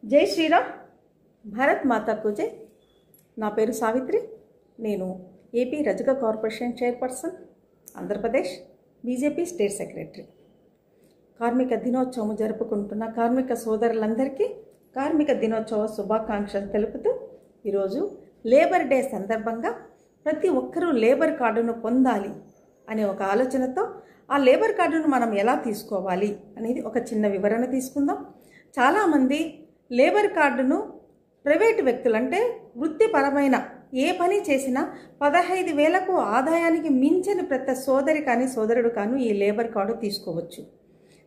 జై శ్రీరామ్. భారత్ మాతాకు జై. నా పేరు సావిత్రి. నేను ఏపీ రజక corporation chairperson, Andhra Pradesh BJP state secretary. కార్మిక దినోత్సవం జరుపుకుంటున్న కార్మిక సోదరులందరికీ కార్మిక దినోత్సవ శుభాకాంక్షలు తెలుపుతూ ఈరోజు లేబర్ డే సందర్భంగా ప్రతి ఒక్కరూ లేబర్ కార్డును పొందాలి అనే ఒక ఆలోచనతో ఆ లేబర్ కార్డును మనం ఎలా తీసుకోవాలి అనేది ఒక చిన్న వివరణ తీసుకుందాం. చాలామంది లేబర్ కార్డును ప్రైవేటు వ్యక్తులు అంటే వృత్తిపరమైన ఏ పని చేసినా 15,000కు ఆదాయానికి మించని ప్రతి సోదరి కానీ సోదరుడు కానీ ఈ లేబర్ కార్డు తీసుకోవచ్చు.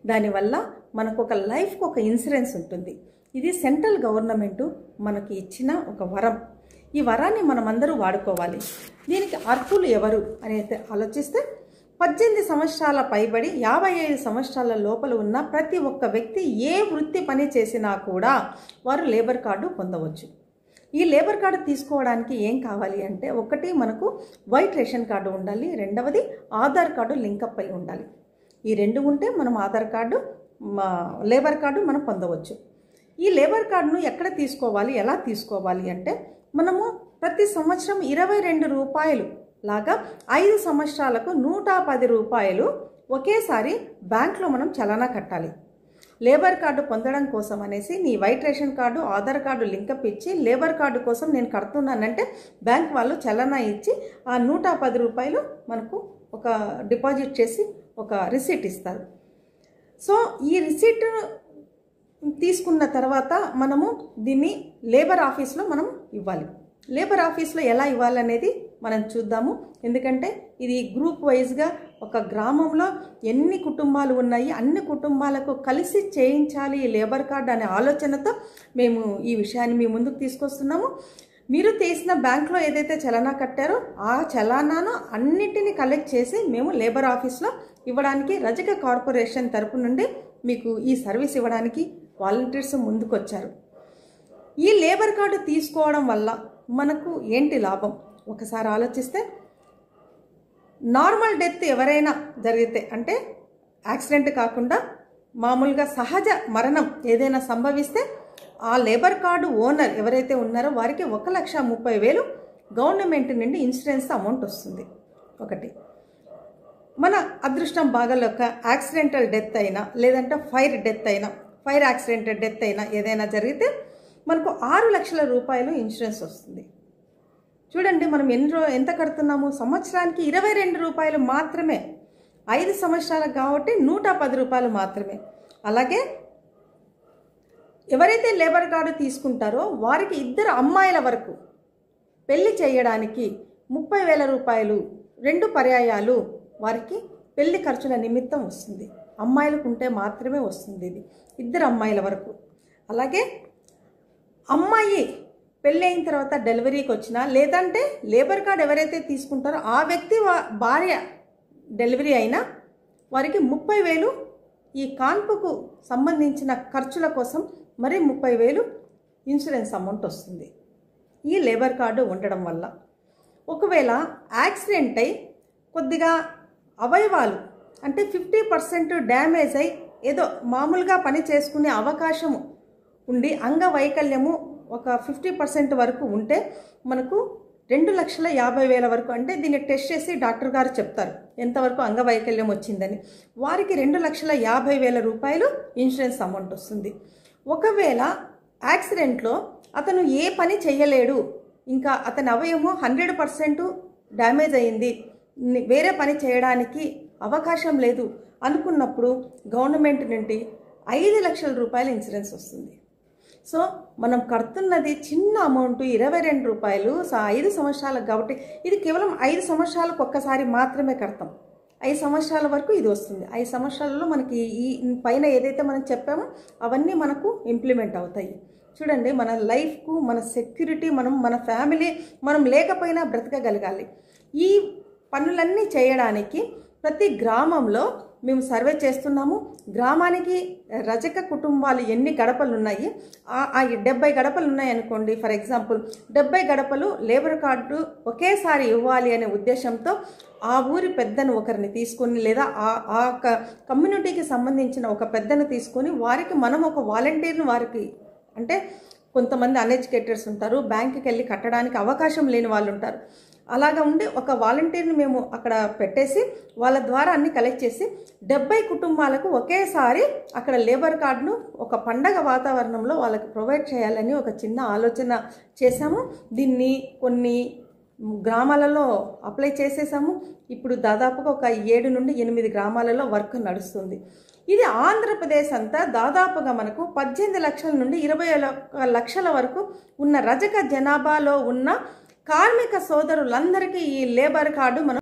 దానివల్ల మనకు ఒక లైఫ్కి ఒక ఇన్సూరెన్స్ ఉంటుంది. ఇది సెంట్రల్ గవర్నమెంట్ మనకి ఇచ్చిన ఒక వరం. ఈ వరాన్ని మనమందరూ వాడుకోవాలి. దీనికి అర్హులు ఎవరు అనేది ఆలోచిస్తే 18 సంవత్సరాల పైబడి 55 సంవత్సరాల లోపల ఉన్న ప్రతి ఒక్క వ్యక్తి ఏ వృత్తి పని చేసినా కూడా వారు లేబర్ కార్డు పొందవచ్చు. ఈ లేబర్ కార్డు తీసుకోవడానికి ఏం కావాలి అంటే, ఒకటి మనకు వైట్ రేషన్ కార్డు ఉండాలి, రెండవది ఆధార్ కార్డు లింకప్ అయి ఉండాలి. ఈ రెండు ఉంటే మనం ఆధార్ కార్డు లేబర్ కార్డు మనం పొందవచ్చు. ఈ లేబర్ కార్డును ఎక్కడ తీసుకోవాలి, ఎలా తీసుకోవాలి అంటే, మనము ప్రతి సంవత్సరం 22 రూపాయలు లాగా 5 సంవత్సరాలకు 110 రూపాయలు ఒకేసారి బ్యాంక్లో మనం చలానా కట్టాలి. లేబర్ కార్డు పొందడం కోసం అనేసి నీ white ration card Aadhaar card link up ఇచ్చి లేబర్ కార్డు కోసం నేను కడుతున్నానంటే బ్యాంక్ వాళ్ళు చలానా ఇచ్చి ఆ 110 రూపాయలు మనకు ఒక డిపాజిట్ చేసి ఒక రిసీట్ ఇస్తారు. సో ఈ రిసీట్ తీసుకున్న తర్వాత మనము దీన్ని లేబర్ ఆఫీస్లో మనం ఇవ్వాలి. లేబర్ ఆఫీస్లో ఎలా ఇవ్వాలనేది మనం చూద్దాము. ఎందుకంటే ఇది గ్రూప్ వైజ్గా ఒక గ్రామంలో ఎన్ని కుటుంబాలు ఉన్నాయి, అన్ని కుటుంబాలకు కలిసి చేయించాలి ఈ లేబర్ కార్డు అనే ఆలోచనతో మేము ఈ విషయాన్ని మీ ముందుకు తీసుకొస్తున్నాము. మీరు తీసిన బ్యాంక్లో ఏదైతే చలానా కట్టారో ఆ చలానాను అన్నిటినీ కలెక్ట్ చేసి మేము లేబర్ ఆఫీస్లో ఇవ్వడానికి రజక కార్పొరేషన్ తరపు నుండి మీకు ఈ సర్వీస్ ఇవ్వడానికి వాలంటీర్స్ ముందుకొచ్చారు. ఈ లేబర్ కార్డు తీసుకోవడం వల్ల మనకు ఏంటి లాభం ఒకసారి ఆలోచిస్తే, నార్మల్ డెత్ ఎవరైనా జరిగితే అంటే యాక్సిడెంట్ కాకుండా మామూలుగా సహజ మరణం ఏదైనా సంభవిస్తే ఆ లేబర్ కార్డు ఓనర్ ఎవరైతే ఉన్నారో వారికి 1,30,000 గవర్నమెంట్ నుండి ఇన్సూరెన్స్ అమౌంట్ వస్తుంది. ఒకటి మన అదృష్టం బాగాలేక యాక్సిడెంటల్ డెత్ అయినా లేదంటే ఫైర్ యాక్సిడెంటల్ డెత్ అయినా ఏదైనా జరిగితే మనకు 6 లక్షల రూపాయలు ఇన్సూరెన్స్ వస్తుంది. చూడండి, మనం ఎంత కడుతున్నాము, సంవత్సరానికి 22 రూపాయలు మాత్రమే, 5 సంవత్సరాలకు కాబట్టి 110 రూపాయలు మాత్రమే. అలాగే ఎవరైతే లేబర్ కార్డు తీసుకుంటారో వారికి 2 అమ్మాయిల వరకు పెళ్లి చేయడానికి 30,000 రూపాయలు 2 పర్యాయాలు వారికి పెళ్లి ఖర్చుల నిమిత్తం వస్తుంది. అమ్మాయిలకు ఉంటే మాత్రమే వస్తుంది ఇది, 2 అమ్మాయిల వరకు. అలాగే అమ్మాయి పెళ్ళి అయిన తర్వాత డెలివరీకి వచ్చినా లేదంటే లేబర్ కార్డు ఎవరైతే తీసుకుంటారో ఆ వ్యక్తి భార్య డెలివరీ అయినా వారికి 30,000 ఈ కాన్పుకు సంబంధించిన ఖర్చుల కోసం మరి 30,000 ఇన్సూరెన్స్ అమౌంట్ వస్తుంది ఈ లేబర్ కార్డు ఉండడం వల్ల. ఒకవేళ యాక్సిడెంట్ అయి కొద్దిగా అవయవాలు అంటే 50% డ్యామేజ్ అయి ఏదో మామూలుగా పని చేసుకునే అవకాశము ఉండి అంగవైకల్యము ఒక 50% వరకు ఉంటే మనకు 2,50,000 వరకు, అంటే దీన్ని టెస్ట్ చేసి డాక్టర్ గారు చెప్తారు ఎంతవరకు అంగవైకల్యం వచ్చిందని. వారికి 2,50,000 రూపాయలు ఇన్సూరెన్స్ అమౌంట్ వస్తుంది. ఒకవేళ యాక్సిడెంట్లో అతను ఏ పని చేయలేడు, ఇంకా అతని అవయవము 100% డ్యామేజ్ అయింది, వేరే పని చేయడానికి అవకాశం లేదు అనుకున్నప్పుడు గవర్నమెంట్ నుండి 5 లక్షల రూపాయల ఇన్సూరెన్స్ వస్తుంది. సో మనం కడుతున్నది చిన్న అమౌంట్ 22 రూపాయలు 5 సంవత్సరాలకు కాబట్టి ఇది కేవలం 5 సంవత్సరాలకు ఒక్కసారి మాత్రమే కడతాం. 5 సంవత్సరాల వరకు ఇది వస్తుంది. 5 సంవత్సరాలలో మనకి ఈ పైన ఏదైతే మనం చెప్పామో అవన్నీ మనకు ఇంప్లిమెంట్ అవుతాయి. చూడండి, మన లైఫ్కు మన సెక్యూరిటీ, మన ఫ్యామిలీ మనం లేకపోయినా బ్రతకగలగాలి. ఈ పనులన్నీ చేయడానికి ప్రతి గ్రామంలో మేము సర్వే చేస్తున్నాము. గ్రామానికి రజక కుటుంబాలు ఎన్ని గడపలు ఉన్నాయి, 70 గడపలు ఉన్నాయి అనుకోండి. ఫర్ ఎగ్జాంపుల్ 70 గడపలు లేబర్ కార్డు ఒకేసారి ఇవ్వాలి అనే ఉద్దేశంతో ఆ ఊరి పెద్దను ఒకరిని తీసుకొని లేదా ఆ కమ్యూనిటీకి సంబంధించిన ఒక పెద్దను తీసుకొని వారికి మనం ఒక వాలంటీర్ను వారికి అంటే కొంతమంది అన్ఎడ్యుకేటెడ్స్ ఉంటారు, బ్యాంకుకి వెళ్ళి కట్టడానికి అవకాశం లేని వాళ్ళు ఉంటారు. అలాగా ఉండి ఒక వాలంటీర్ని మేము అక్కడ పెట్టేసి వాళ్ళ ద్వారా అన్ని కలెక్ట్ చేసి 70 కుటుంబాలకు ఒకేసారి అక్కడ లేబర్ కార్డును ఒక పండగ వాతావరణంలో వాళ్ళకి ప్రొవైడ్ చేయాలని ఒక చిన్న ఆలోచన చేశాము. దీన్ని కొన్ని గ్రామాలలో అప్లై చేసేసాము. ఇప్పుడు దాదాపుగా ఒక 7 నుండి 8 గ్రామాలలో వర్క్ నడుస్తుంది. ఇది ఆంధ్రప్రదేశ్ అంతా దాదాపుగా మనకు 18 లక్షల నుండి 21 లక్షల వరకు ఉన్న రజక జనాభాలో ఉన్న కార్మిక సోదరులందరికీ ఈ లేబర్ కార్డు మనం